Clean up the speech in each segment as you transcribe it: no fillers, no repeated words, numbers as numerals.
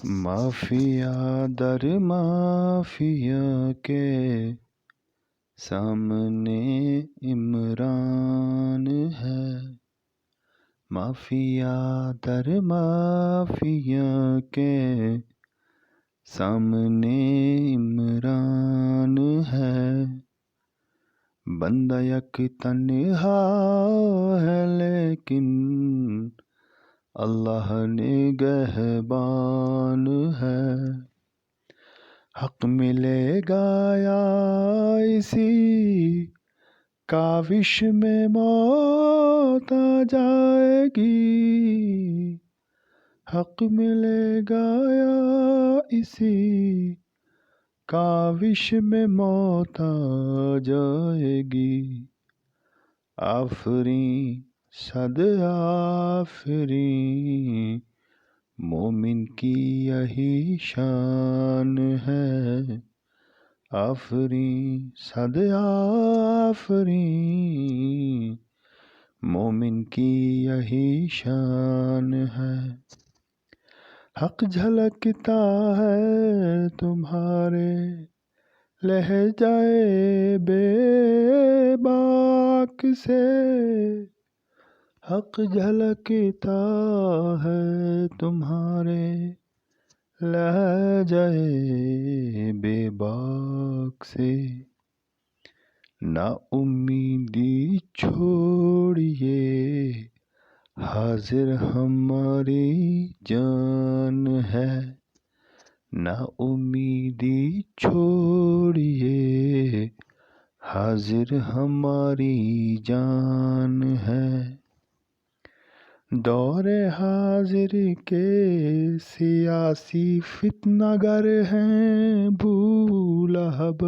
Mafia در mafia کے سامنے عمران ہے، مافیا در مافیا کے سامنے عمران ہے، بندہ یک تنہا ہے لیکن اللہ نگہبان ہے، حق ملے گا یا اسی کاوش میں موت آ جائے گی، حق ملے گا یا اسی کاوش میں موت آ جائے گی، آفریں صد آفریں مومن کی یہی شان ہے، آفریں صد آفریں مومن کی یہی شان ہے، حق جھلکتا ہے تمہارے لہجہ بے باک سے، حق جھلکتا ہے تمہارے لہجہ بے باک سے، نا امیدی چھوڑیے حاضر ہماری جان ہے، نا امیدی چھوڑیے حاضر ہماری جان ہے، دور حاضر کے سیاسی فتنہ گر ہیں بو لہب،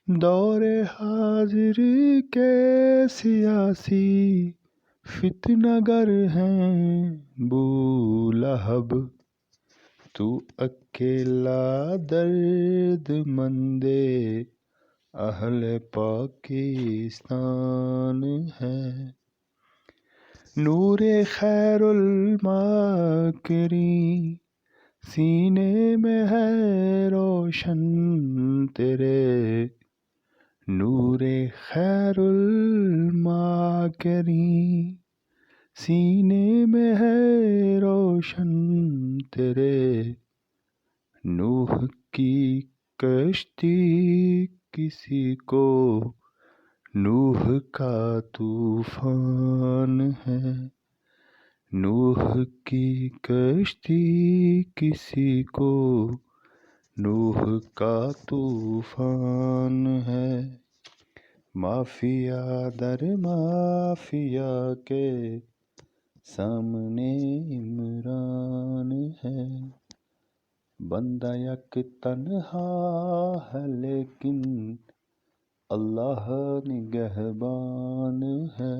دور حاضر کے سیاسی فتنہ گر ہیں بو لہب، تو اکیلا درد مند اہل پاکستان ہے، نور خیر الماکرین سینے میں ہے روشن تیرے، نور خیر الماکرین سینے میں ہے روشن تیرے، نوح کی کشتی کسی کو نوح کا طوفان ہے، نوح کی کشتی کسی کو نوح کا طوفان ہے، مافیا در مافیا کے سامنے عمران ہے، بندہ یک تنہا ہے لیکن اللہ نگہبان ہے۔